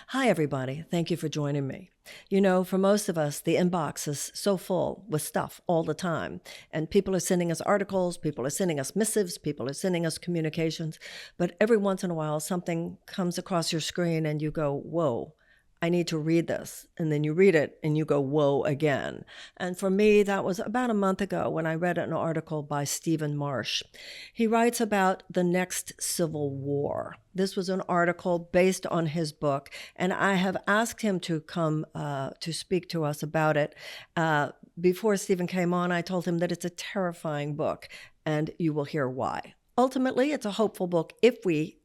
Hi, everybody. Thank you for joining me. You know, for most of us, the inbox is so full with stuff all the time. And people are sending us articles, people are sending us missives, people are sending us communications. But every once in a while, something comes across your screen and you go, whoa. I need to read this. And then you read it and you go, whoa, again. And for me, that was about a month ago when I read an article by Stephen Marche. He writes about the next civil war. This was an article based on his book, and I have asked him to come to speak to us about it. Before Stephen came on, I told him that it's a terrifying book, and you will hear why. Ultimately, it's a hopeful book if we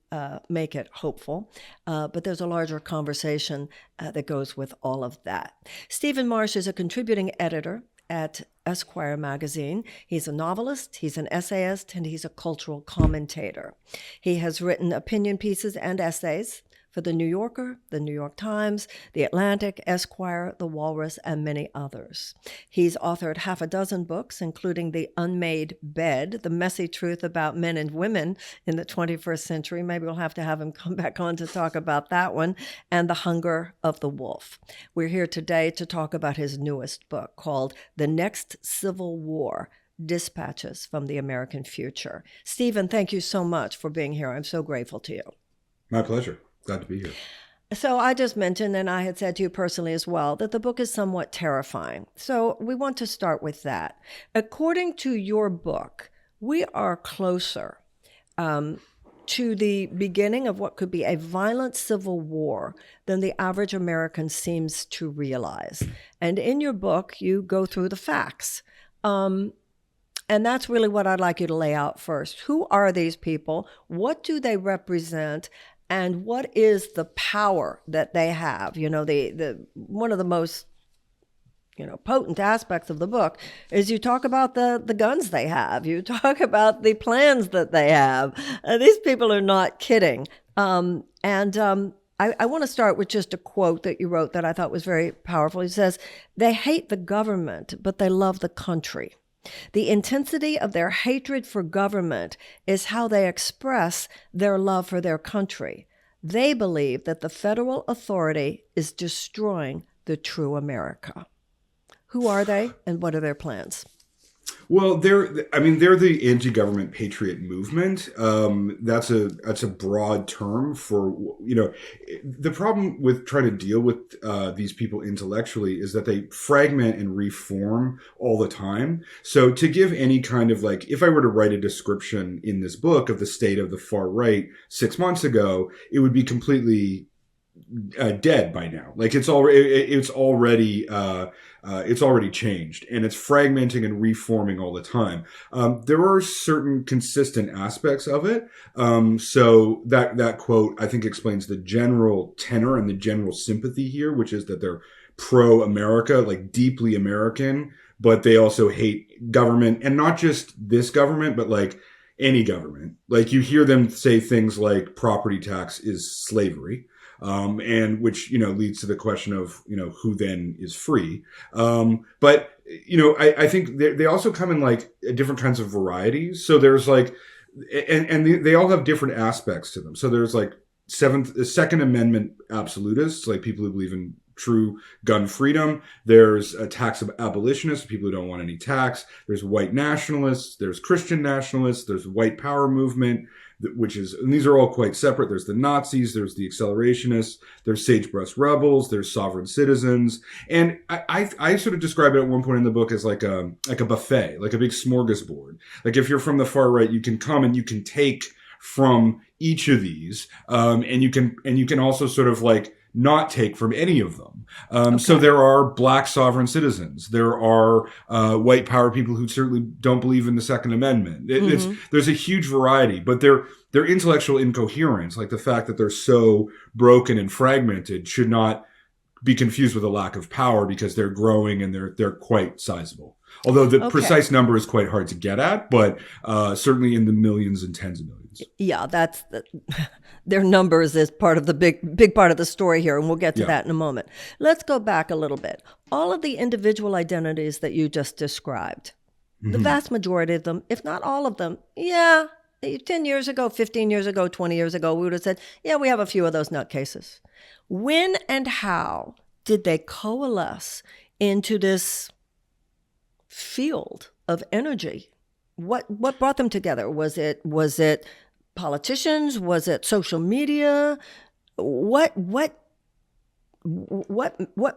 make it hopeful, but there's a larger conversation that goes with all of that. Stephen Marche is a contributing editor at Esquire magazine. He's a novelist, he's an essayist, and he's a cultural commentator. He has written opinion pieces and essays for The New Yorker, The New York Times, The Atlantic, Esquire, The Walrus, and many others. He's authored half a dozen books, including The Unmade Bed, The Messy Truth About Men and Women in the 21st Century. Maybe we'll have to have him come back on to talk about that one, and The Hunger of the Wolf. We're here today to talk about his newest book called The Next Civil War, Dispatches from the American Future. Stephen, thank you so much for being here. I'm so grateful to you. My pleasure. Glad to be here. So I just mentioned, and I had said to you personally as well, that the book is somewhat terrifying. So we want to start with that. According to your book, we are closer to the beginning of what could be a violent civil war than the average American seems to realize. And in your book, you go through the facts. And that's really what I'd like you to lay out first. Who are these people? What do they represent? And what is the power that they have? You know, the one of the most, potent aspects of the book is you talk about the guns they have. You talk about the plans that they have. These people are not kidding. I want to start with just a quote that you wrote that I thought was very powerful. He says, "They hate the government, but they love the country. The intensity of their hatred for government is how they express their love for their country. They believe that the federal authority is destroying the true America." Who are they and what are their plans? Well, they're the anti-government patriot movement. That's a broad term for, the problem with trying to deal with these people intellectually is that they fragment and reform all the time. So to give any kind of if I were to write a description in this book of the state of the far right 6 months ago, it would be completely dead by now. It's already changed, and it's fragmenting and reforming all the time. There are certain consistent aspects of it. So that quote, I think, explains the general tenor and the general sympathy here, which is that they're pro-America, deeply American, but they also hate government, and not just this government, but any government. You hear them say things like property tax is slavery. And which, leads to the question of, who then is free. But, I think they also come in different kinds of varieties. So there's they all have different aspects to them. So there's Second Amendment absolutists, people who believe in true gun freedom. There's tax abolitionists, people who don't want any tax. There's white nationalists. There's Christian nationalists. There's white power movement, and these are all quite separate. There's the Nazis, there's the accelerationists, there's sagebrush rebels, there's sovereign citizens. And I sort of describe it at one point in the book as like a buffet, like a big smorgasbord. If you're from the far right, you can come and you can take from each of these, and you can also sort of not take from any of them. Okay. So there are black sovereign citizens. There are white power people who certainly don't believe in the Second Amendment. There's a huge variety, but their intellectual incoherence, the fact that they're so broken and fragmented, should not be confused with a lack of power, because they're growing and they're quite sizable. Although the precise number is quite hard to get at, but certainly in the millions and tens of millions. Yeah, their numbers is part of the big part of the story here, and we'll get to that in a moment. Let's go back a little bit. All of the individual identities that you just described, the vast majority of them, if not all of them, 10 years ago, 15 years ago, 20 years ago, we would have said, yeah, we have a few of those nutcases. When and how did they coalesce into this field of energy? What brought them together? Was it politicians? Was it social media? What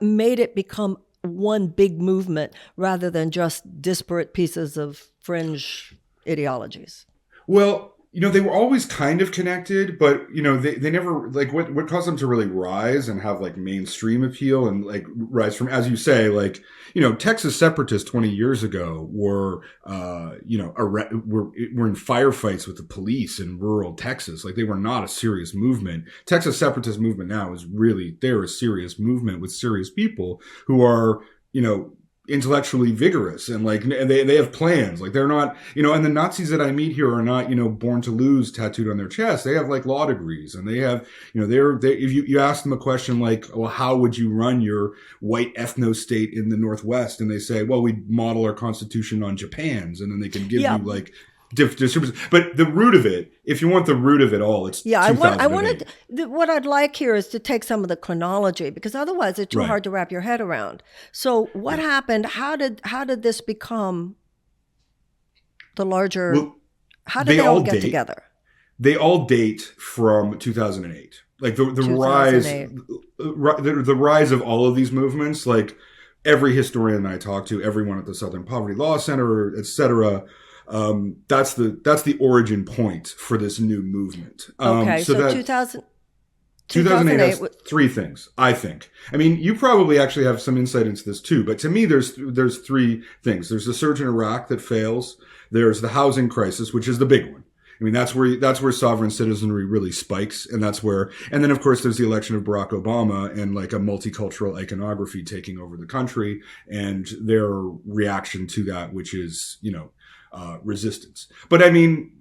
made it become one big movement rather than just disparate pieces of fringe ideologies? Well, they were always kind of connected, but, they never, like, what caused them to really rise and have, like, mainstream appeal and, like, rise from, as you say, like, Texas separatists 20 years ago were in firefights with the police in rural Texas. Like, they were not a serious movement. Texas separatist movement now is really, they're a serious movement with serious people who are, intellectually vigorous and like they have plans. Like they're not, and the Nazis that I meet here are not, born to lose tattooed on their chest. They have like law degrees and they have, if you ask them a question like, well, how would you run your white ethno state in the Northwest? And they say, well, we model our constitution on Japan's, and then they can give you like but the root of it, if you want the root of it all, it's I wanted what I'd like here is to take some of the chronology, because otherwise it's too hard to wrap your head around. So what happened? How did this become the larger? Well, how did they all get together? They all date from 2008. Like the rise of all of these movements. Like every historian I talk to, everyone at the Southern Poverty Law Center, etc. That's the origin point for this new movement. Okay, so 2008 has three things, I think. I mean, you probably actually have some insight into this too, but to me, there's three things. There's the surge in Iraq that fails. There's the housing crisis, which is the big one. I mean, that's where sovereign citizenry really spikes, and then of course there's the election of Barack Obama and like a multicultural iconography taking over the country, and their reaction to that, which is resistance. But I mean,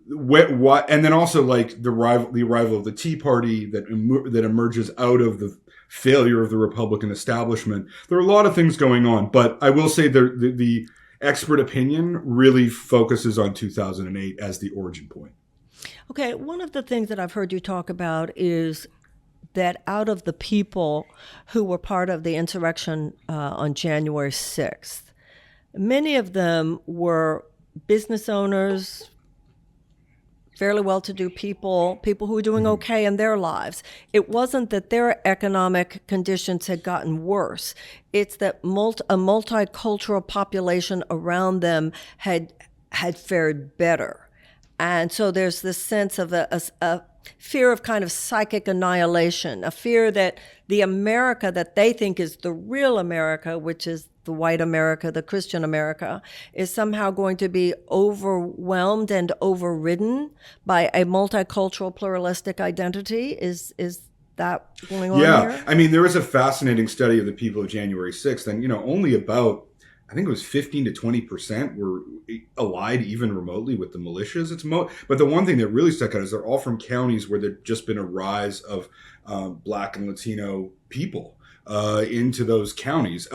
what, and then also like the arrival of the Tea Party that emerges out of the failure of the Republican establishment. There are a lot of things going on, but I will say the expert opinion really focuses on 2008 as the origin point. Okay, one of the things that I've heard you talk about is that out of the people who were part of the insurrection on January 6th, many of them were business owners, fairly well-to-do people who were doing okay in their lives. It wasn't that their economic conditions had gotten worse. It's that a multicultural population around them had fared better. And so there's this sense of a fear of kind of psychic annihilation, a fear that the America that they think is the real America, which is the white America, the Christian America, is somehow going to be overwhelmed and overridden by a multicultural pluralistic identity. Is that going on here? Yeah. I mean, there was a fascinating study of the people of January 6th, and, only about, I think it was 15 to 20% were allied even remotely with the militias. But the one thing that really stuck out is they're all from counties where there'd just been a rise of Black and Latino people into those counties.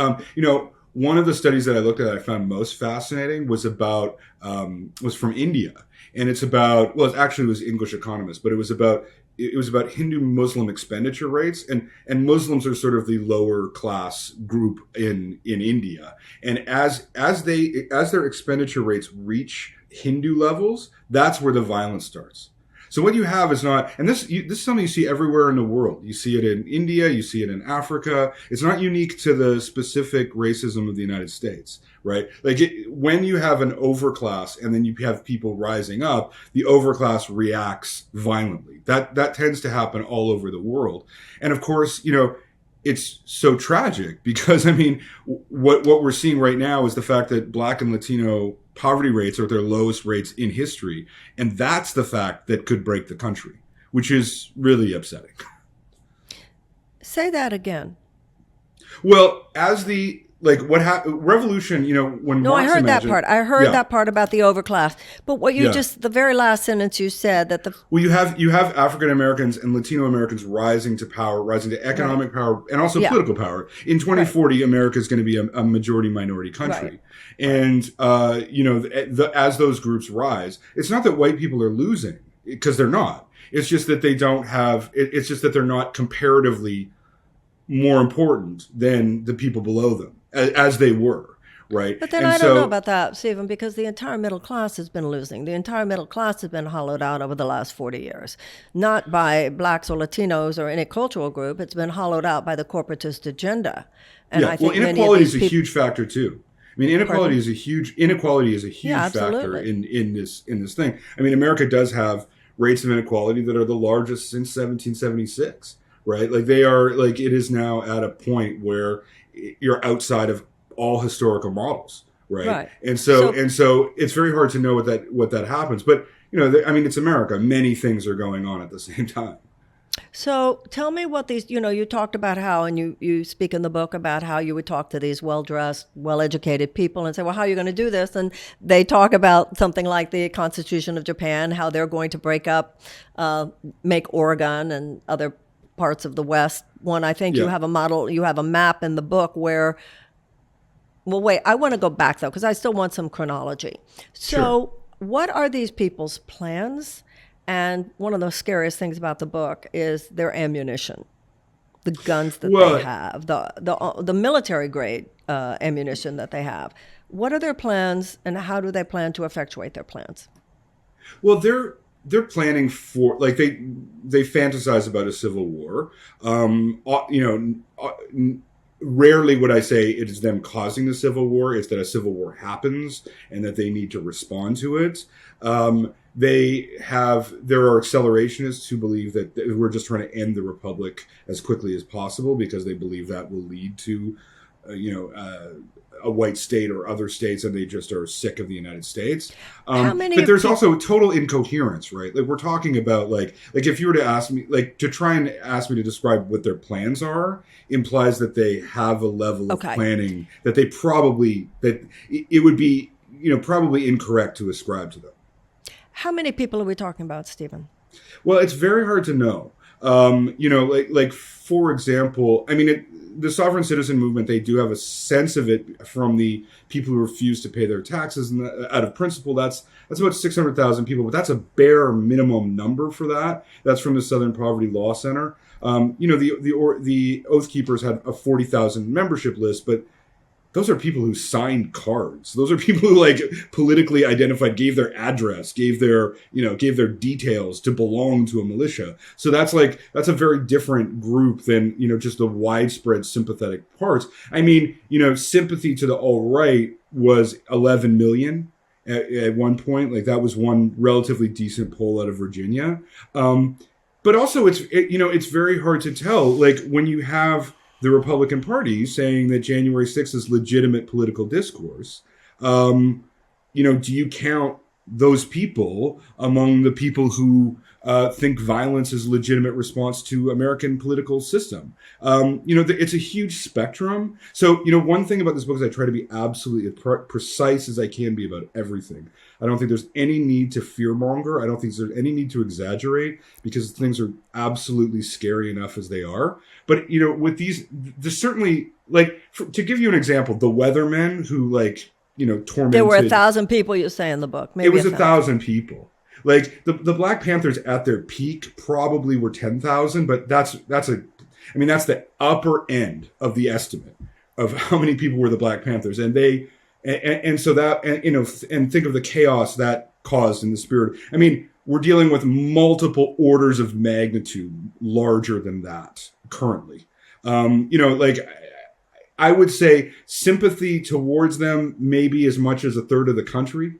One of the studies that I looked at that I found most fascinating was from India. And it's about, well, it was English economists, but it was about Hindu-Muslim expenditure rates, and Muslims are sort of the lower class group in India. And as their expenditure rates reach Hindu levels, that's where the violence starts. So what you have is not, and this is something you see everywhere in the world. You see it in India, you see it in Africa. It's not unique to the specific racism of the United States, right? Like when you have an overclass and then you have people rising up, the overclass reacts violently. That tends to happen all over the world. And of course, it's so tragic because, I mean, what we're seeing right now is the fact that Black and Latino poverty rates are at their lowest rates in history. And that's the fact that could break the country, which is really upsetting. Say that again. Well, as the like revolution, when No, I Marx heard that imagined, part. I heard yeah, that part about the overclass. But what you yeah. just, the very last sentence you said that the, Well, you have African Americans and Latino Americans rising to power, rising to right. economic power, and also Yeah. political power. In Right. 2040, America is going to be a majority minority Right. country, Right. and as those groups rise, it's not that white people are losing, because they're not. It's just that they don't have. It's just that they're not comparatively more important than the people below them, as they were. Right. But then And I don't know so, about that, Stephen, because the entire middle class has been losing. The entire middle class has been hollowed out over the last 40 years. Not by blacks or Latinos or any cultural group. It's been hollowed out by the corporatist agenda. And yeah. I Well, think many of inequality these is a people. huge factor too. I mean, Pardon? inequality is a Yeah, huge factor absolutely. in this thing. I mean, America does have rates of inequality that are the largest since 1776, right? Like they are, like it is now at a point where you're outside of all historical models, right? Right. And so So and so it's very hard to know what that happens. But I mean, it's America. Many things are going on at the same time. So tell me what these, you talked about how, and you speak in the book about how you would talk to these well-dressed, well-educated people and say, well, how are you going to do this? And they talk about something like the Constitution of Japan, how they're going to break up, make Oregon and other parts of the West. One, I think you Yeah, have a model, you have a map in the book where, well, wait, I want to go back though, because I still want some chronology. sure. So, what are these people's plans? And one of the scariest things about the book is their ammunition, the guns that they Well, have, the military grade ammunition that they have. What are their plans, and how do they plan to effectuate their plans? Well, they're planning for, like, they fantasize about a civil war. Rarely would I say it is them causing the civil war. It's that a civil war happens and that they need to respond to it. There are accelerationists who believe that we're just trying to end the republic as quickly as possible because they believe that will lead to, a white state or other states, and they just are sick of the United States. How many But there's people? also total incoherence, right? Like we're talking about, like if you were to ask me, like to try and ask me to describe what their plans are, implies that they have a level of Okay. planning that it would be, probably incorrect to ascribe to them. How many people are we talking about, Stephen? Well, it's very hard to know. Like for example, I mean, the sovereign citizen movement, they do have a sense of it from the people who refuse to pay their taxes, and out of principle, that's about 600,000 people, but that's a bare minimum number for that. That's from the Southern Poverty Law Center. The Oath Keepers had a 40,000 membership list, but those are people who signed cards. Those are people who, like, politically identified, gave their address, gave their details to belong to a militia. So that's a very different group than, just the widespread sympathetic parts. I mean, sympathy to the alt-right was 11 million at one point. Like, that was one relatively decent poll out of Virginia. But also it's very hard to tell, like, when you have the Republican Party saying that January 6th is legitimate political discourse. Do you count those people among the people who think violence is a legitimate response to American political system? It's a huge spectrum. So, one thing about this book is I try to be absolutely as precise as I can be about everything. I don't think there's any need to fearmonger. I don't think there's any need to exaggerate, because things are absolutely scary enough as they are. But, with these, there's certainly, like, to give you an example, the weathermen who, like, tormented. There were 1,000 people, you say in the book. It Maybe was 1,000. 1,000 people. Like the Black Panthers at their peak probably were 10,000, but that's the upper end of the estimate of how many people were the Black Panthers, and so that, and think of the chaos that caused in the spirit. I mean, we're dealing with multiple orders of magnitude larger than that currently. Like, I would say sympathy towards them maybe as much as a third of the country.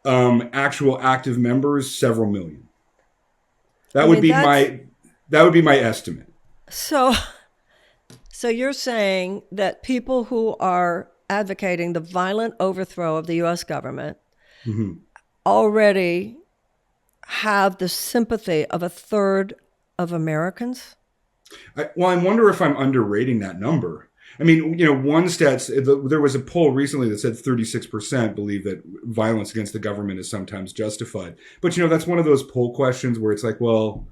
Actual active members, several million. That I would mean, be that's my estimate. so. So you're saying that people who are advocating the violent overthrow of the U.S. government Mm-hmm. already have the sympathy of a third of Americans? I wonder if I'm underrating that number. I mean, one there was a poll recently that said 36% believe that violence against the government is sometimes justified. But, that's one of those poll questions where it's like, well,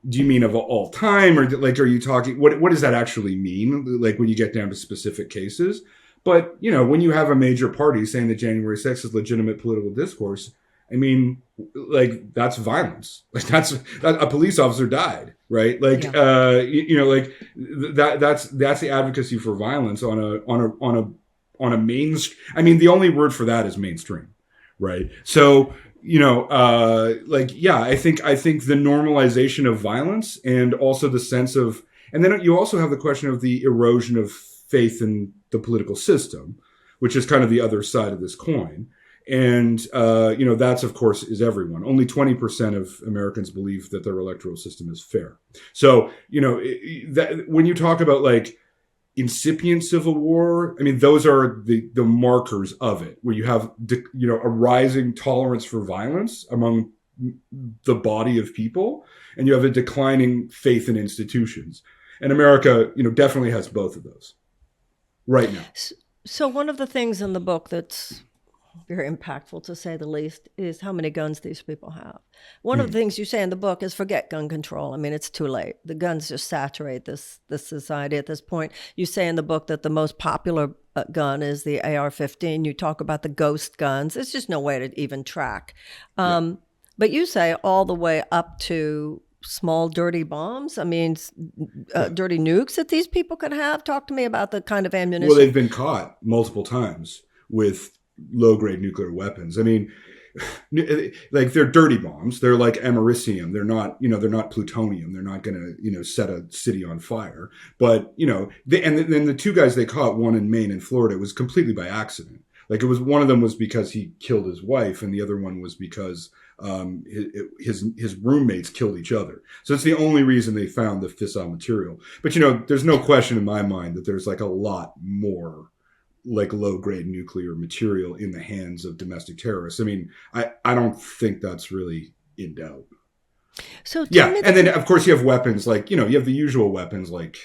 do you mean of all time, or like, are you talking, what does that actually mean? Like when you get down to specific cases. But, when you have a major party saying that January 6th is legitimate political discourse, I mean, like, that's violence. Like that's a police officer died, right? Like, like that's the advocacy for violence on a mainstream. I mean, the only word for that is mainstream, right? So, I think the normalization of violence and also the sense of, and then you also have the question of the erosion of faith in the political system, which is kind of the other side of this coin. And, that's, of course, is everyone. Only 20% of Americans believe that their electoral system is fair. So, that when you talk about like incipient civil war, I mean, those are the markers of it, where you have, a rising tolerance for violence among the body of people, and you have a declining faith in institutions. And America, definitely has both of those right now. So one of the things in the book that's very impactful, to say the least, is how many guns these people have. One of the things you say in the book is forget gun control. I mean, it's too late. The guns just saturate this society at this point. You say in the book that the most popular gun is the AR-15. You talk about the ghost guns. There's just no way to even track. But you say all the way up to small, dirty bombs. I mean, dirty nukes that these people could have. Talk to me about the kind of ammunition. Well, they've been caught multiple times with low-grade nuclear weapons. I mean, like, they're dirty bombs. They're like americium. They're not, they're not plutonium. They're not going to, set a city on fire. But, and then the two guys they caught, one in Maine and Florida, was completely by accident. Like, it was, one of them was because he killed his wife, and the other one was because his roommates killed each other. So it's the only reason they found the fissile material. But, there's no question in my mind that there's like a lot more like low-grade nuclear material in the hands of domestic terrorists. I mean, I don't think that's really in doubt. So and then of course you have weapons like, you have the usual weapons like,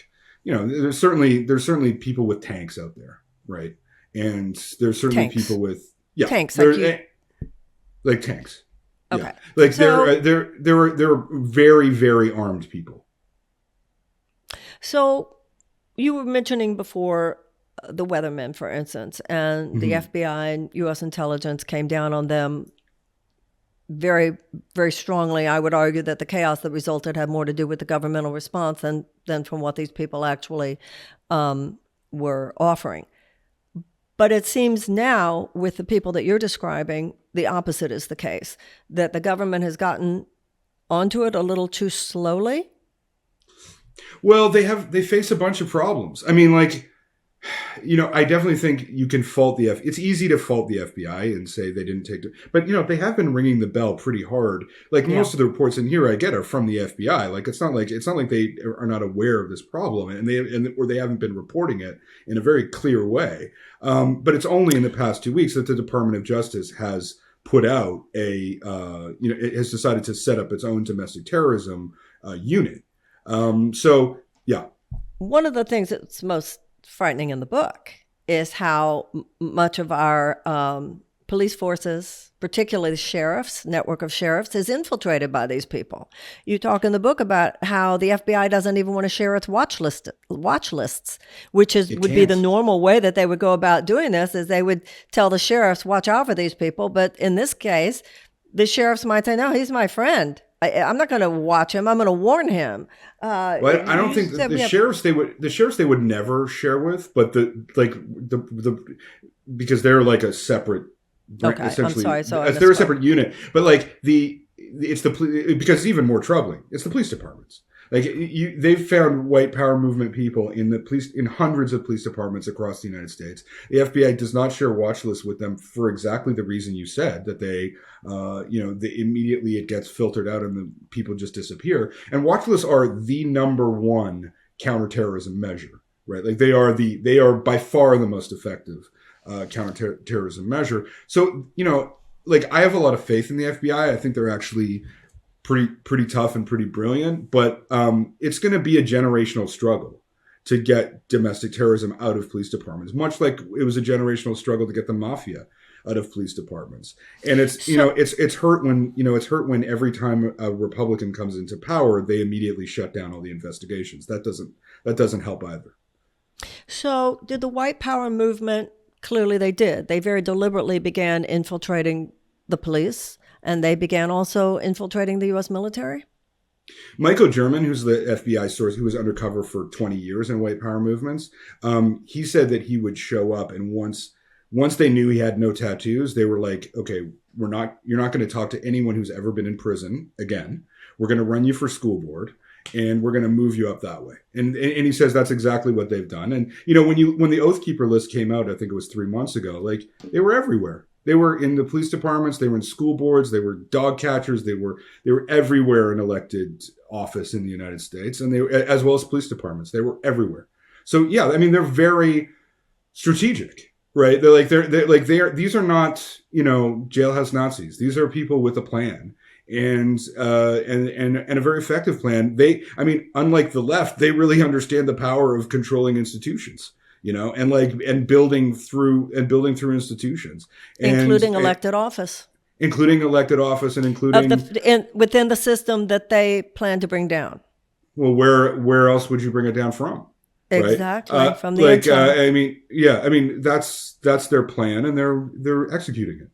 there's certainly people with tanks out there, right? And there's certainly people with tanks, like tanks. Okay, yeah. Like so, they're very, very armed people. So you were mentioning before the weathermen, for instance, and the FBI and U.S. intelligence came down on them very, very strongly. I would argue that the chaos that resulted had more to do with the governmental response than from what these people actually were offering. But it seems now, with the people that you're describing, the opposite is the case, that the government has gotten onto it a little too slowly. Well, they face a bunch of problems. I mean, like, I definitely think you can fault it's easy to fault the FBI and say they didn't take it. But, they have been ringing the bell pretty hard. Like, most of the reports in here I get are from the FBI. Like, it's not like they are not aware of this problem or they haven't been reporting it in a very clear way. But it's only in the past 2 weeks that the Department of Justice has put out it has decided to set up its own domestic terrorism unit. So, yeah. One of the things that's most frightening in the book is how much of our police forces, particularly the sheriffs, network of sheriffs, is infiltrated by these people. You talk in the book about how the FBI doesn't even want to share its watch lists, which would be the normal way that they would go about doing this, is they would tell the sheriffs, watch out for these people. But in this case, the sheriffs might say, no, he's my friend. I'm not going to watch him. I'm going to warn him. Well, I don't think the sheriffs they would never share with, but because they're like a separate, essentially, I'm sorry, they're a separate unit. But like because it's even more troubling. It's the police departments. Like they've found white power movement people in hundreds of police departments across the United States. The FBI does not share watch lists with them for exactly the reason you said, that they immediately it gets filtered out and the people just disappear. And watch lists are the number one counterterrorism measure, right? Like they are by far the most effective counterterrorism measure. So, like I have a lot of faith in the FBI. I think they're actually pretty tough and pretty brilliant, but it's going to be a generational struggle to get domestic terrorism out of police departments, much like it was a generational struggle to get the mafia out of police departments. And it's, it's hurt when every time a Republican comes into power, they immediately shut down all the investigations. That doesn't help either. So did the white power movement, clearly they did. They very deliberately began infiltrating the police, and they began also infiltrating the U.S. military? Michael German, who's the FBI source, who was undercover for 20 years in white power movements, he said that he would show up, and once they knew he had no tattoos, they were like, okay, you're not going to talk to anyone who's ever been in prison again. We're going to run you for school board, and we're going to move you up that way. And he says that's exactly what they've done. And, when the Oath Keeper list came out, I think it was 3 months ago, like, they were everywhere. They were in the police departments, they were in school boards, they were dog catchers, they were everywhere in elected office in the United States, and as well as police departments, they were everywhere. So yeah, I mean, they're very strategic, right? These are not, jailhouse Nazis. These are people with a plan and a very effective plan. Unlike the left, they really understand the power of controlling institutions. And building through institutions, including elected office, and including within the system that they plan to bring down. Well, where else would you bring it down from? Exactly, right? From the inside. That's their plan, and they're executing it.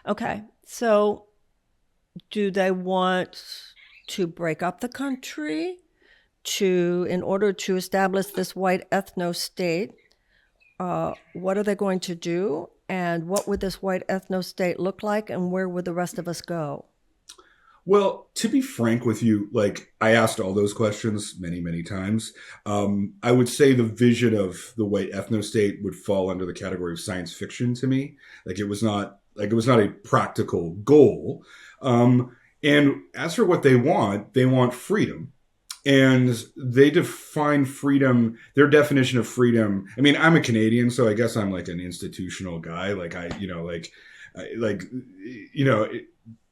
Okay, so do they want to break up the country? In order to establish this white ethno-state, what are they going to do? And what would this white ethno-state look like? And where would the rest of us go? Well, to be frank with you, I asked all those questions many, many times. I would say the vision of the white ethno-state would fall under the category of science fiction to me. It was not a practical goal. And as for what they want freedom. And they define freedom, their definition of freedom. I mean, I'm a Canadian, so I guess I'm like an institutional guy.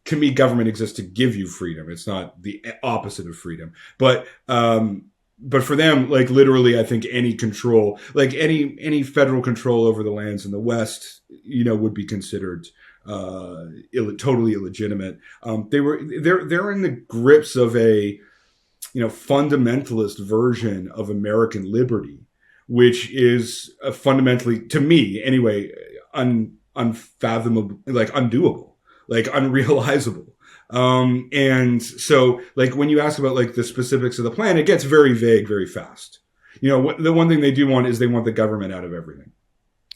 To me, government exists to give you freedom. It's not the opposite of freedom. But for them, literally, I think any control, any federal control over the lands in the West, would be considered totally illegitimate. They're in the grips of a fundamentalist version of American liberty, which is fundamentally, to me anyway, unfathomable, undoable, unrealizable. And so, when you ask about the specifics of the plan, it gets very vague very fast. The one thing they do want is they want the government out of everything.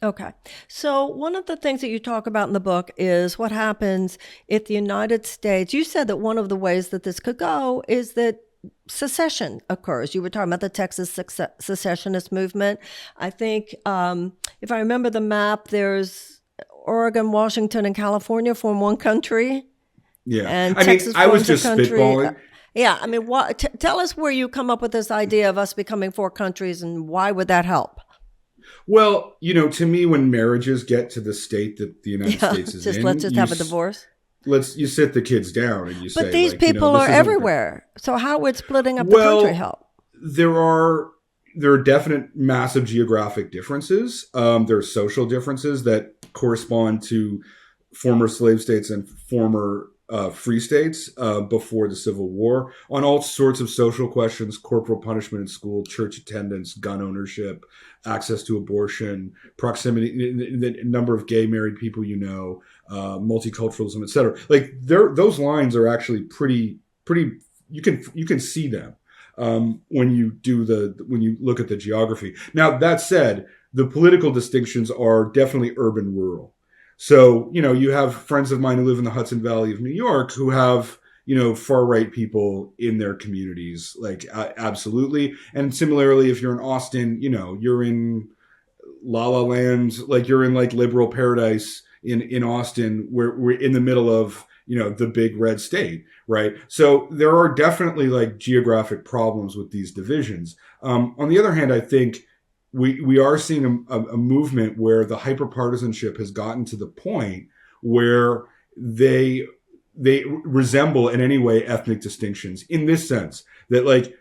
Okay. So one of the things that you talk about in the book is what happens if the United States, you said that one of the ways that this could go is that secession occurs. You were talking about the Texas secessionist movement. I think, if I remember the map, there's Oregon, Washington, and California form one country. Yeah. And Texas I was forms just a country. spitballing. Yeah. Tell us where you come up with this idea of us becoming 4 countries, and why would that help? Well, to me, when marriages get to the state that the United States is in, let's just have a divorce. You sit the kids down and you say, but these people are everywhere. So how would splitting up the country help? There are definite massive geographic differences. There are social differences that correspond to former slave states and former free states before the Civil War on all sorts of social questions: corporal punishment in school, church attendance, gun ownership, access to abortion, proximity, the number of gay married people, multiculturalism, etc. Those lines are actually pretty. You can see them when you look at the geography. Now, that said, the political distinctions are definitely urban-rural. So, you have friends of mine who live in the Hudson Valley of New York who have, far-right people in their communities, absolutely. And similarly, if you're in Austin, you're in La La Land, you're in liberal paradise in Austin, where we're in the middle of, the big red state, right? So there are definitely geographic problems with these divisions. On the other hand, I think we are seeing a movement where the hyperpartisanship has gotten to the point where they resemble in any way ethnic distinctions, in this sense that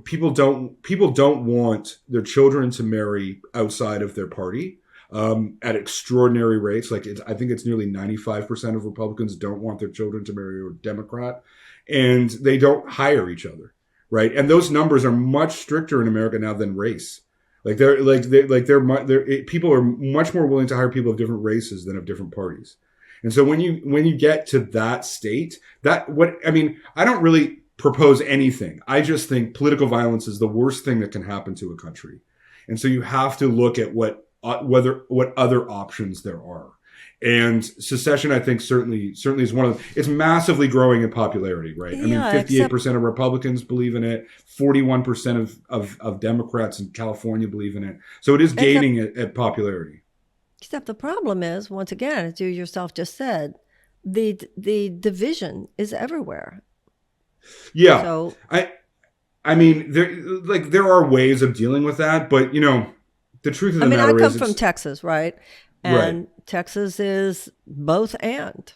people don't want their children to marry outside of their party at extraordinary rates. Like I think it's nearly 95% of Republicans don't want their children to marry a Democrat, and they don't hire each other, right? And those numbers are much stricter in America now than race. People are much more willing to hire people of different races than of different parties. And so when you get to that state, I don't really propose anything. I just think political violence is the worst thing that can happen to a country. And so you have to look at what other options there are. And secession, I think, certainly is one of them. It's massively growing in popularity, right? Yeah, 58% of Republicans believe in it. 41% of Democrats in California believe in it. So it is gaining at popularity. Except the problem is, once again, as you yourself just said, the division is everywhere. Yeah. So, there are ways of dealing with that, but the truth of the matter is, I come from Texas, right? And Texas is both and.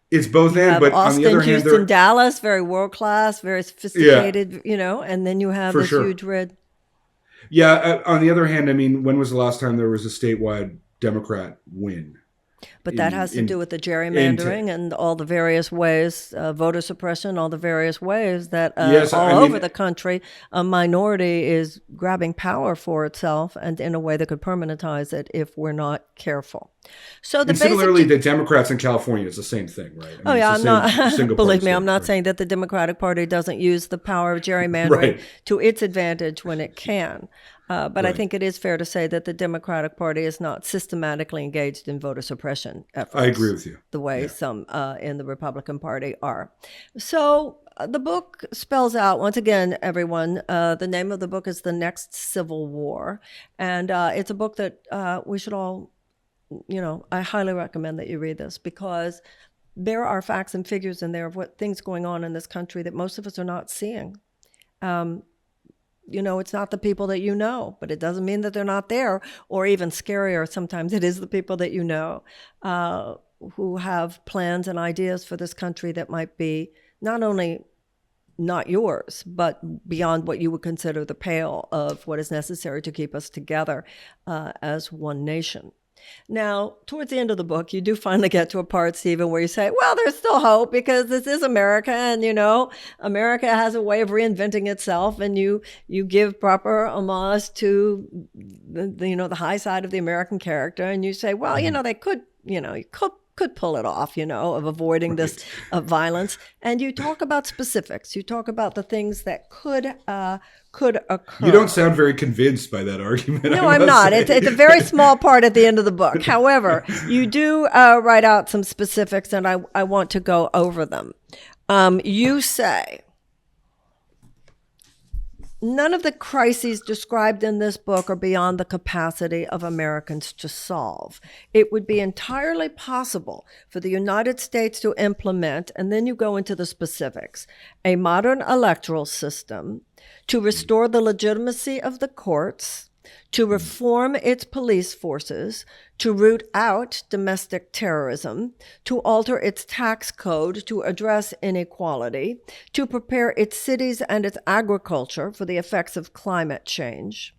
It's both and, but Austin, on the other hand, Houston, Dallas, very world class, very sophisticated, and then you have this huge red. Yeah. On the other hand, when was the last time there was a statewide Democrat win? But that has to do with the gerrymandering and all the various ways, voter suppression, all the various ways that over the country, a minority is grabbing power for itself and in a way that could permanentize it if we're not careful. So similarly, the Democrats in California is the same thing, right? I'm not. Believe me, I'm not saying that the Democratic Party doesn't use the power of gerrymandering to its advantage when it can. But I think it is fair to say that the Democratic Party is not systematically engaged in voter suppression efforts. I agree with you. The way some in the Republican Party are. So the book spells out, once again, everyone, the name of the book is The Next Civil War. And it's a book that we should all, I highly recommend that you read this because there are facts and figures in there of what things going on in this country that most of us are not seeing. It's not the people that you know, but it doesn't mean that they're not there, or even scarier, sometimes it is the people that you know who have plans and ideas for this country that might be not only not yours, but beyond what you would consider the pale of what is necessary to keep us together as one nation. Now, towards the end of the book, you do finally get to a part, Stephen, where you say, well, there's still hope because this is America. And, America has a way of reinventing itself. And you give proper homage to the high side of the American character. And you say, well, they could, you could pull it off, of avoiding this violence. And you talk about specifics. You talk about the things that could occur. You don't sound very convinced by that argument. No, I'm not. It's a very small part at the end of the book. However, you do write out some specifics, and I want to go over them. You say, none of the crises described in this book are beyond the capacity of Americans to solve. It would be entirely possible for the United States to implement, and then you go into the specifics, a modern electoral system, to restore the legitimacy of the courts, to reform its police forces, to root out domestic terrorism, to alter its tax code to address inequality, to prepare its cities and its agriculture for the effects of climate change,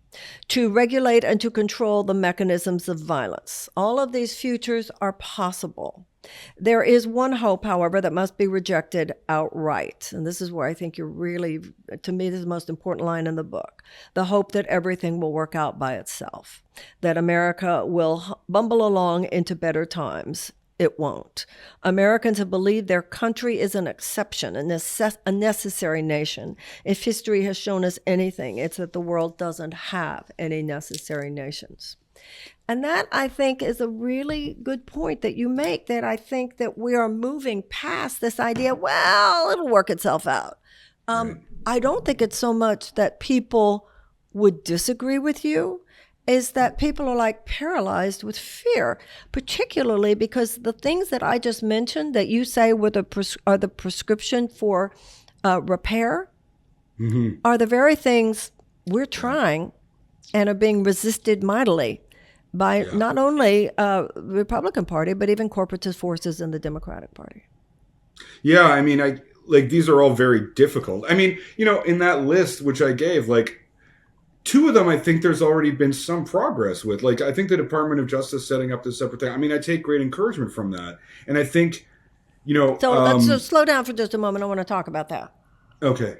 to regulate and to control the mechanisms of violence. All of these futures are possible. There is one hope, however, that must be rejected outright. And this is where I think you're really, to me, this is the most important line in the book. The hope that everything will work out by itself, that America will bumble along into better times. It won't. Americans have believed their country is an exception, a necessary nation. If history has shown us anything, it's that the world doesn't have any necessary nations. And that, I think, is a really good point that you make, that I think that we are moving past this idea, well, it'll work itself out. I don't think it's so much that people would disagree with you, is that people are like paralyzed with fear, particularly because the things that I just mentioned that you say were are the prescription for repair are the very things we're trying and are being resisted mightily by not only the Republican Party, but even corporatist forces in the Democratic Party. Yeah, I mean, these are all very difficult. I mean, in that list which I gave, two of them I think there's already been some progress with. I think the Department of Justice setting up this separate thing. I mean, I take great encouragement from that, and I think So let's just slow down for just a moment. I want to talk about that. Okay.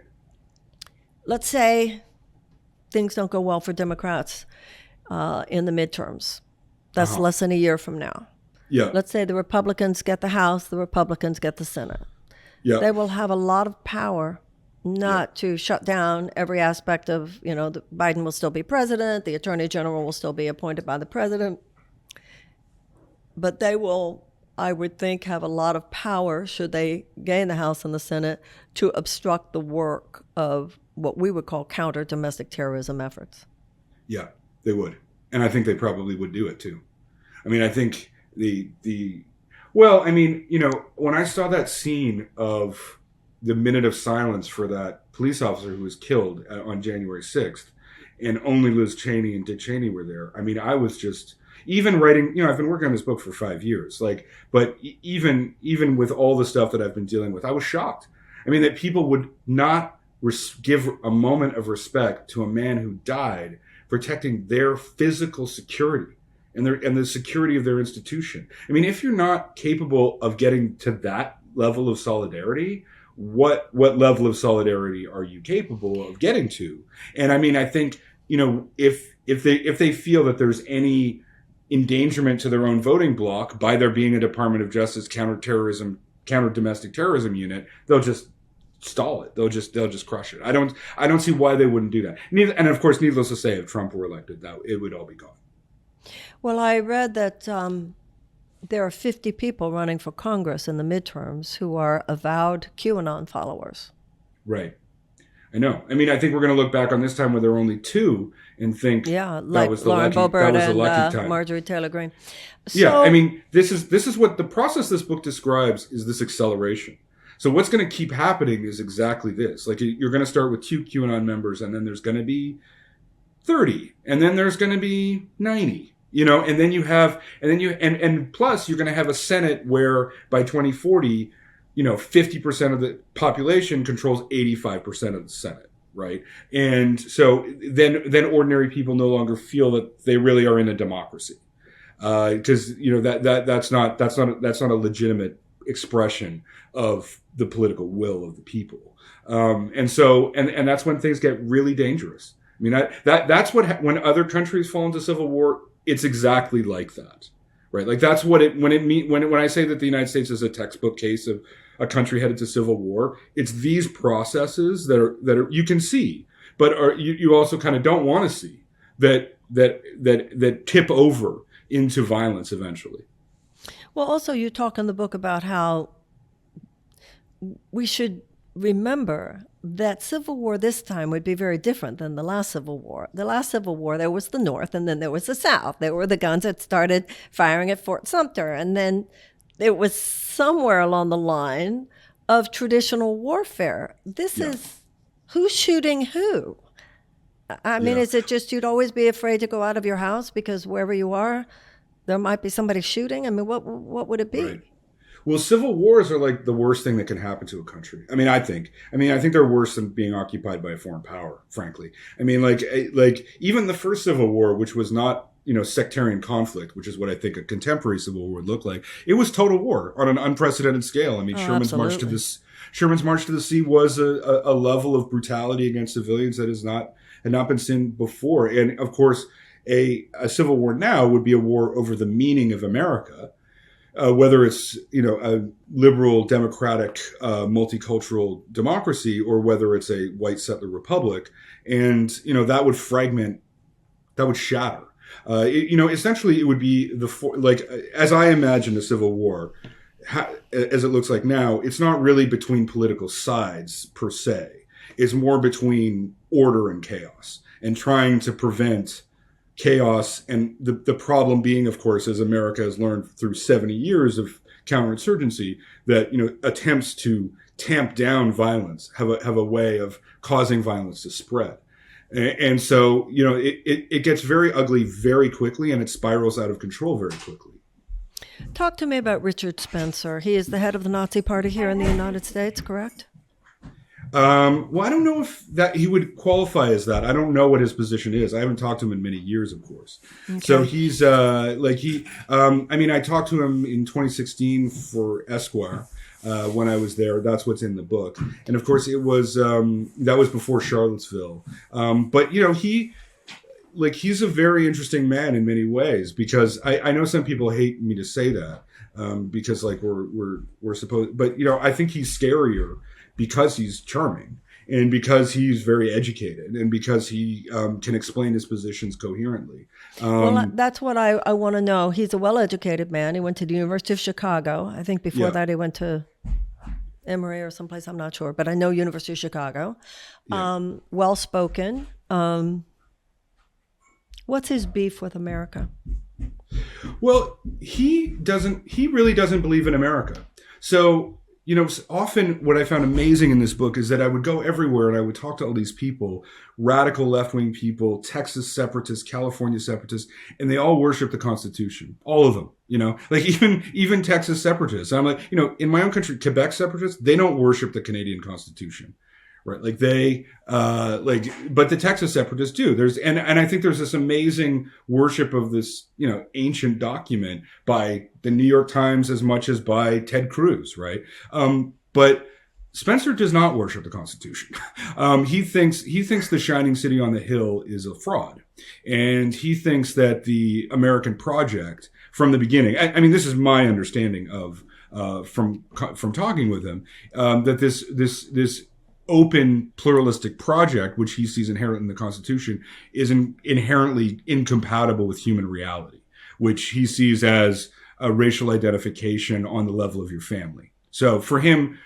Let's say things don't go well for Democrats in the midterms. That's less than a year from now. Yeah. Let's say the Republicans get the House, the Republicans get the Senate. Yeah. They will have a lot of power not to shut down every aspect of, Biden will still be president, the Attorney General will still be appointed by the president. But they will, I would think, have a lot of power, should they gain the House and the Senate, to obstruct the work of what we would call counter domestic terrorism efforts. Yeah, they would. And I think they probably would do it too. I mean, I think when I saw that scene of the minute of silence for that police officer who was killed on January 6th, and only Liz Cheney and Dick Cheney were there. I mean, I was just, even writing, I've been working on this book for 5 years, but even with all the stuff that I've been dealing with, I was shocked. I mean, that people would not give a moment of respect to a man who died protecting their physical security and the security of their institution. I mean, if you're not capable of getting to that level of solidarity, what level of solidarity are you capable of getting to? And I mean, I think, if they feel that there's any endangerment to their own voting bloc by there being a Department of Justice counter domestic terrorism unit, they'll just stall it. They'll just crush it. I don't see why they wouldn't do that. And of course, needless to say, if Trump were elected, that it would all be gone. Well, I read that there are 50 people running for Congress in the midterms who are avowed QAnon followers. Right. I know. I mean, I think we're going to look back on this time where there were only two and think like that was Lauren Boebert the lucky and time. Marjorie Taylor Greene. Yeah, I mean, this is what the process this book describes, is this acceleration. So what's going to keep happening is exactly this. You're going to start with 2 QAnon members, and then there's going to be 30, and then there's going to be 90. And then plus you're going to have a Senate where by 2040, 50% of the population controls 85% of the Senate, right? And so then ordinary people no longer feel that they really are in a democracy, because that's not a legitimate expression of the political will of the people, and that's when things get really dangerous. I mean, that's when other countries fall into civil war. It's exactly like that, right? That's what when I say that the United States is a textbook case of a country headed to civil war. It's these processes that are you can see, but you also kind of don't want to see that tip over into violence eventually. Well, also you talk in the book about how we should remember that civil war this time would be very different than the last civil war. The last civil war, there was the North, and then there was the South. There were the guns that started firing at Fort Sumter, and then it was somewhere along the line of traditional warfare. This is who's shooting who? I mean, is it just you'd always be afraid to go out of your house because wherever you are, there might be somebody shooting? I mean, what would it be? Right. Well, civil wars are the worst thing that can happen to a country. I mean, I think they're worse than being occupied by a foreign power, frankly. I mean, even the first Civil War, which was not, sectarian conflict, which is what I think a contemporary civil war would look like. It was total war on an unprecedented scale. I mean, Sherman's March to the Sea was a level of brutality against civilians that had not been seen before. And of course, a civil war now would be a war over the meaning of America. Whether it's a liberal, democratic, multicultural democracy, or whether it's a white settler republic, and that would fragment, that would shatter. Essentially, it would be as I imagine the Civil War, as it looks like now. It's not really between political sides per se. It's more between order and chaos, and trying to prevent chaos. And the problem being, of course, as America has learned through 70 years of counterinsurgency, that attempts to tamp down violence have a way of causing violence to spread. And so it gets very ugly very quickly, and it spirals out of control very quickly. Talk to me about Richard Spencer. He is the head of the Nazi Party here in the United States, correct? Well, I don't know if that he would qualify as that. I don't know what his position is. I haven't talked to him in many years, of course. Okay. So he's I mean, I talked to him in 2016 for Esquire. When I was there, that's what's in the book, and of course, it was that was before Charlottesville. But he's a very interesting man in many ways, because I know some people hate me to say that because like we're supposed, but I think he's scarier because he's charming and because he's very educated and because he can explain his positions coherently. Well, that's what I want to know. He's a well-educated man. He went to the University of Chicago. I think before that he went to Emory or someplace, I'm not sure, but I know University of Chicago. Yeah. Well-spoken. What's his beef with America? Well, he really doesn't believe in America. So, often what I found amazing in this book is that I would go everywhere and I would talk to all these people, radical left-wing people, Texas separatists, California separatists, and they all worship the Constitution. All of them, like even Texas separatists. And I'm like, in my own country, Quebec separatists, they don't worship the Canadian Constitution. Right. Like but the Texas separatists do. And I think there's this amazing worship of this, ancient document by the New York Times as much as by Ted Cruz. Right. But Spencer does not worship the Constitution. He thinks the shining city on the hill is a fraud. And he thinks that the American project from the beginning, I mean, this is my understanding of, from talking with him, that this open pluralistic project, which he sees inherent in the Constitution, is inherently incompatible with human reality, which he sees as a racial identification on the level of your family. So for him,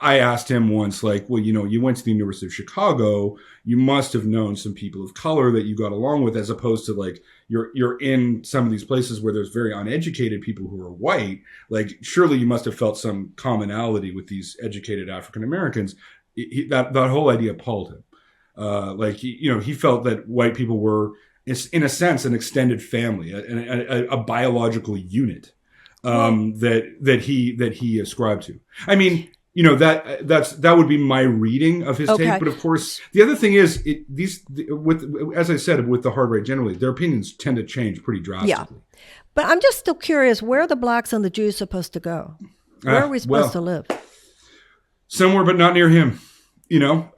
I asked him once, well, you went to the University of Chicago, you must have known some people of color that you got along with, as opposed to you're in some of these places where there's very uneducated people who are white. Surely you must have felt some commonality with these educated African Americans. That whole idea appalled him. He felt that white people were, in a sense, an extended family, a biological unit that he ascribed to. I mean, that would be my reading of his take. But of course, the other thing is, as I said, with the hard right generally, their opinions tend to change pretty drastically. Yeah. But I'm just still curious, where are the blacks and the Jews supposed to go? Where are we supposed to live? Somewhere, but not near him. There's,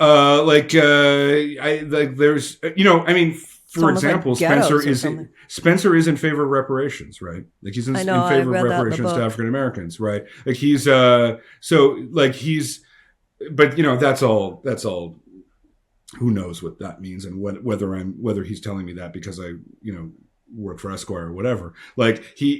I mean, for example, Spencer is in favor of reparations, right? He's in favor of reparations to African Americans, right? But that's all. Who knows what that means, and whether he's telling me that because I work for Esquire or whatever. But I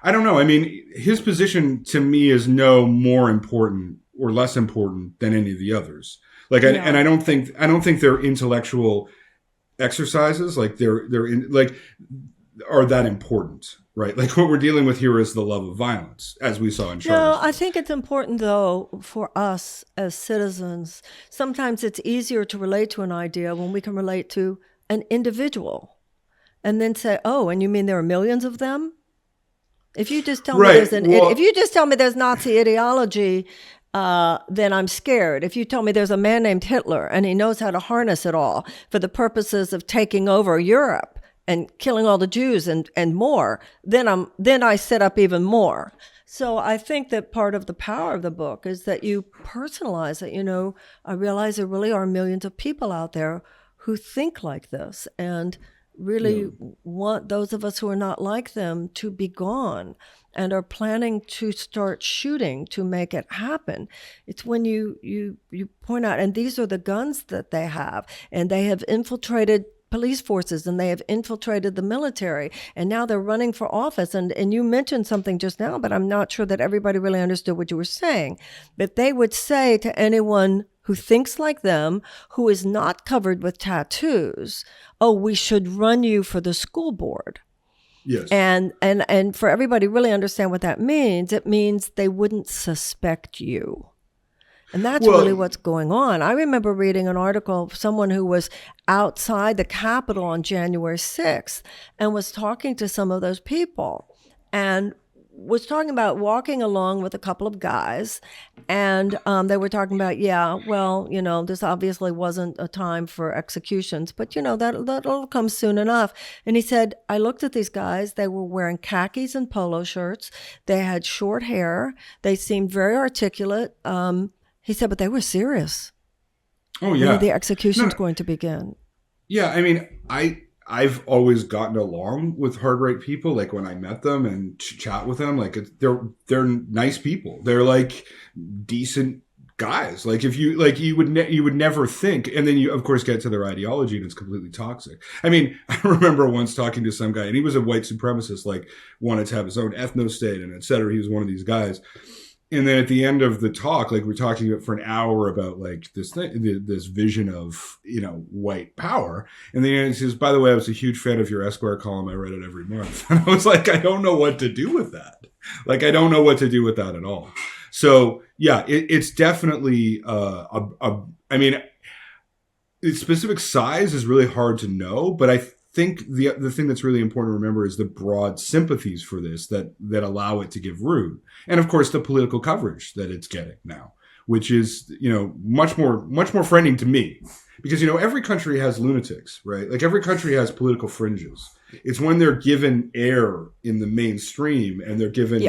don't know. I mean, his position to me is no more important or less important than any of the others. And I don't think their intellectual exercises are that important, right? What we're dealing with here is the love of violence, as we saw in Charlottesville. No, I think it's important, though, for us as citizens. Sometimes it's easier to relate to an idea when we can relate to an individual, and then say, "Oh, and you mean there are millions of them?" If you just tell me if you just tell me there's Nazi ideology, then I'm scared. If you tell me there's a man named Hitler and he knows how to harness it all for the purposes of taking over Europe and killing all the Jews and more, then I set up even more. So I think that part of the power of the book is that you personalize it. I realize there really are millions of people out there who think like this and really want those of us who are not like them to be gone and are planning to start shooting to make it happen. It's when you point out, and these are the guns that they have, and they have infiltrated police forces and they have infiltrated the military, and now they're running for office. And you mentioned something just now, but I'm not sure that everybody really understood what you were saying. But they would say to anyone who thinks like them, who is not covered with tattoos, "Oh, we should run you for the school board." Yes. And for everybody to really understand what that means, it means they wouldn't suspect you. And that's really what's going on. I remember reading an article of someone who was outside the Capitol on January 6th and was talking to some of those people. And was talking about walking along with a couple of guys, and they were talking about, this obviously wasn't a time for executions, but that'll come soon enough. And he said, I looked at these guys; they were wearing khakis and polo shirts. They had short hair. They seemed very articulate. He said, but they were serious. Oh yeah, the execution's going to begin. Yeah, I mean, I've always gotten along with hard right people. Like when I met them and chat with them, like they're nice people. They're like decent guys. Like if you you would never think, and then you of course get to their ideology and it's completely toxic. I mean, I remember once talking to some guy, and he was a white supremacist, like wanted to have his own ethno state and et cetera. He was one of these guys. And then at the end of the talk, like we're talking for an hour about like this thing, this vision of, white power. And then he says, by the way, I was a huge fan of your Esquire column. I read it every month. And I was like, I don't know what to do with that. Like, I don't know what to do with that at all. So yeah, it's definitely, I mean, its specific size is really hard to know, but I think the thing that's really important to remember is the broad sympathies for this that allow it to give root, and of course the political coverage that it's getting now, which is much more frightening to me, because every country has lunatics, right? Like every country has political fringes. It's when they're given air in the mainstream and they're given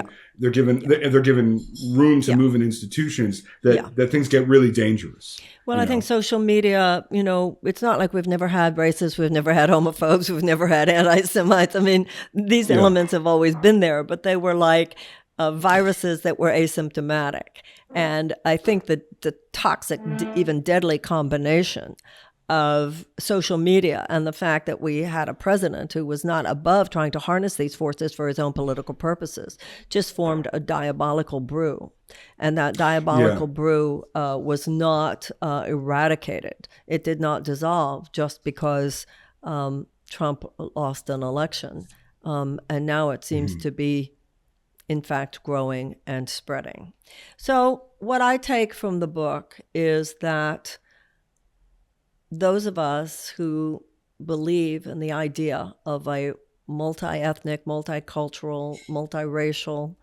room to move in institutions that things get really dangerous. Well, I think social media, it's not like we've never had racists, we've never had homophobes, we've never had anti-Semites. I mean, these elements have always been there, but they were like viruses that were asymptomatic. And I think that the toxic, even deadly combination of social media and the fact that we had a president who was not above trying to harness these forces for his own political purposes just formed a diabolical brew. And that diabolical brew was not eradicated. It did not dissolve just because Trump lost an election. And now it seems to be, in fact, growing and spreading. So what I take from the book is that those of us who believe in the idea of a multi-ethnic, multicultural, multiracial,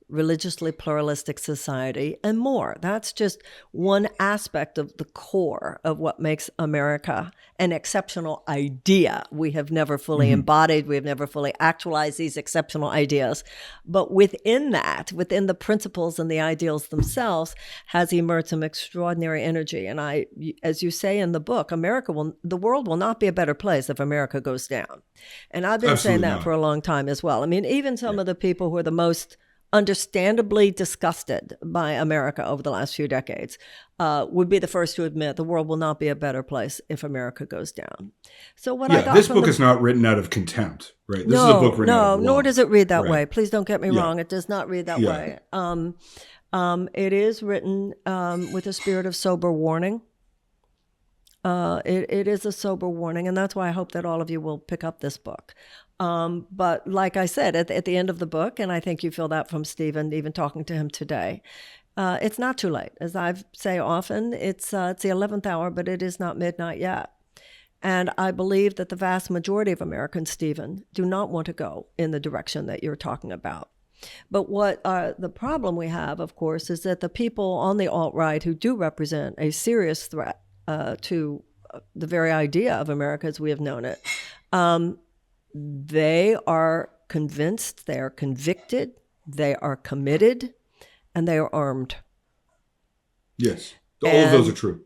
religiously pluralistic society and more. That's just one aspect of the core of what makes America an exceptional idea. We have never fully embodied, we have never fully actualized these exceptional ideas. But within that, within the principles and the ideals themselves, has emerged some extraordinary energy. And as you say in the book, the world will not be a better place if America goes down. And I've been saying that for a long time as well. I mean, even some of the people who are the most understandably disgusted by America over the last few decades would be the first to admit the world will not be a better place if America goes down. So what I got this book is not written out of contempt, right? This is a book written out of love. Nor does it read that way. Please don't get me wrong. It does not read that way. It is written with a spirit of sober warning. It is a sober warning, and that's why I hope that all of you will pick up this book. But like I said, at the end of the book, and I think you feel that from Stephen, even talking to him today, it's not too late. As I say often, it's the 11th hour, but it is not midnight yet. And I believe that the vast majority of Americans, Stephen, do not want to go in the direction that you're talking about. But what the problem we have, of course, is that the people on the alt-right who do represent a serious threat to the very idea of America as we have known it, they are convinced, they are convicted, they are committed, and they are armed. Yes, all of those are true.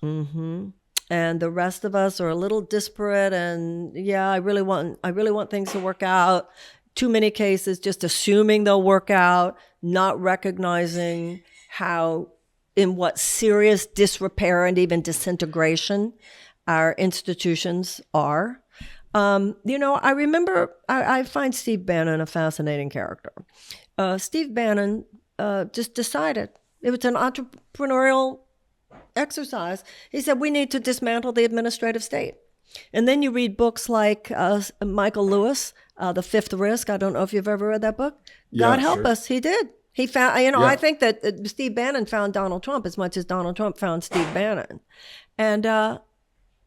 Mm-hmm. And the rest of us are a little disparate, and I really want things to work out. Too many cases just assuming they'll work out, not recognizing in what serious disrepair and even disintegration our institutions are. I remember, I find Steve Bannon a fascinating character. Steve Bannon just decided, it was an entrepreneurial exercise. He said, we need to dismantle the administrative state. And then you read books like Michael Lewis, The Fifth Risk. I don't know if you've ever read that book. God help us, he did. He found, I think that Steve Bannon found Donald Trump as much as Donald Trump found Steve Bannon. And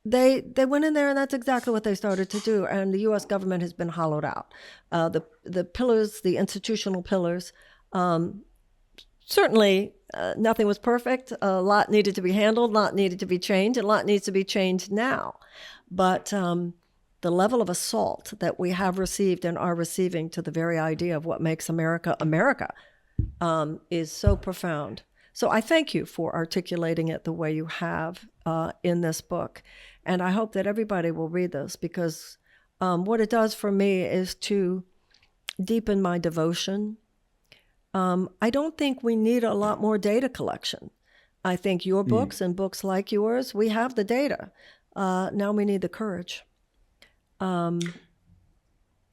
they went in there, and that's exactly what they started to do. And the U.S. government has been hollowed out. The pillars, the institutional pillars, certainly nothing was perfect. A lot needed to be handled, a lot needed to be changed, and a lot needs to be changed now. But the level of assault that we have received and are receiving to the very idea of what makes America America is so profound. So I thank you for articulating it the way you have in this book. And I hope that everybody will read this, because what it does for me is to deepen my devotion. I don't think we need a lot more data collection. I think your books and books like yours, we have the data. Now we need the courage to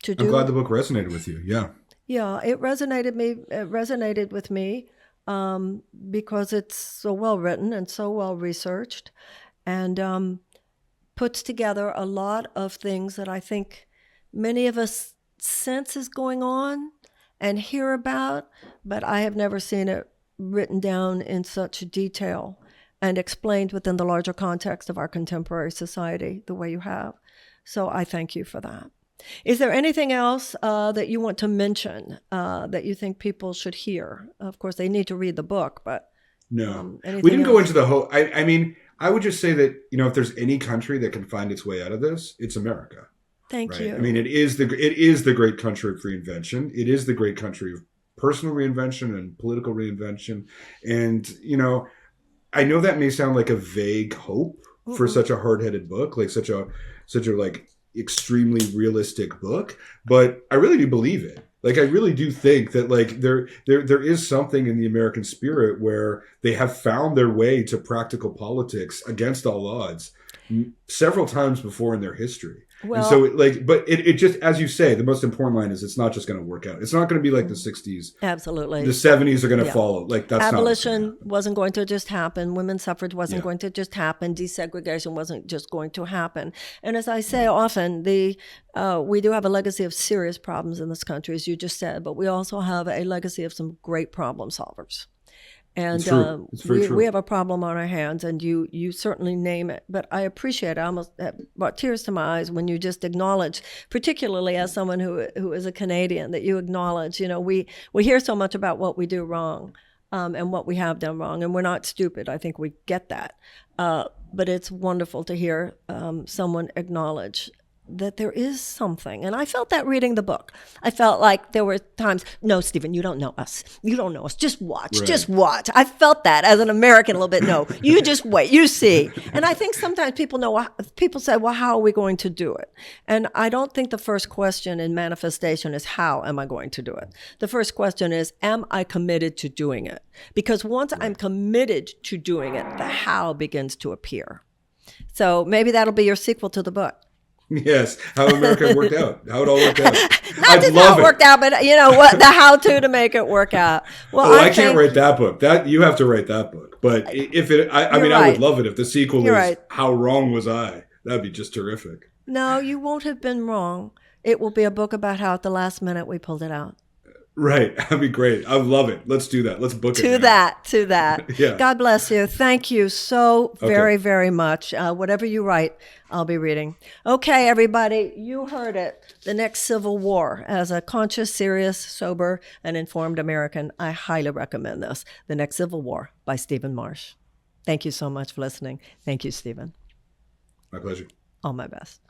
do. I'm glad the book resonated with you. Yeah. Yeah, it resonated with me because it's so well written and so well researched, and puts together a lot of things that I think many of us sense is going on and hear about, but I have never seen it written down in such detail and explained within the larger context of our contemporary society the way you have. So I thank you for that. Is there anything else that you want to mention that you think people should hear? Of course, they need to read the book, but no, we didn't else? go into the whole. I mean, I would just say that, if there's any country that can find its way out of this, it's America. Thank you. I mean, it is the great country of reinvention. It is the great country of personal reinvention and political reinvention. And I know that may sound like a vague hope for such a hard-headed book, like such a like extremely realistic book, but I really do believe it. Like, I really do think that like there is something in the American spirit where they have found their way to practical politics against all odds several times before in their history. Well, and so but it just, as you say, the most important line is it's not just going to work out. It's not going to be like the 60s. Absolutely. The 70s are going to follow. Like, that's abolition wasn't going to just happen. Women's suffrage wasn't going to just happen. Desegregation wasn't just going to happen. And as I say often, we do have a legacy of serious problems in this country, as you just said, but we also have a legacy of some great problem solvers. And it's very true. We have a problem on our hands, and you certainly name it. But I appreciate it. I almost brought tears to my eyes when you just acknowledge, particularly as someone who is a Canadian, that you acknowledge, we hear so much about what we do wrong and what we have done wrong. And we're not stupid. I think we get that. But it's wonderful to hear someone acknowledge that there is something. And I felt that reading the book. I felt like there were times, no, Stephen, you don't know us. You don't know us. Just watch. Right. Just watch. I felt that as an American a little bit. No, you just wait. You see. And I think sometimes people say, well, how are we going to do it? And I don't think the first question in manifestation is, how am I going to do it? The first question is, am I committed to doing it? Because once I'm committed to doing it, the how begins to appear. So maybe that'll be your sequel to the book. Yes, how America worked out, how it all worked out. Not just how it worked out, but what the how-to make it work out. Well, I can't write that book. That you have to write that book. But if it, I mean, right. I would love it if the sequel is right. How wrong was I? That'd be just terrific. No, you won't have been wrong. It will be a book about how at the last minute we pulled it out. Right. That'd be great. I love it. Let's do that. Let's book it. To that. Yeah. God bless you. Thank you so very, very much. Whatever you write, I'll be reading. Okay, everybody, you heard it. The Next Civil War. As a conscious, serious, sober, and informed American, I highly recommend this. The Next Civil War by Stephen Marche. Thank you so much for listening. Thank you, Stephen. My pleasure. All my best.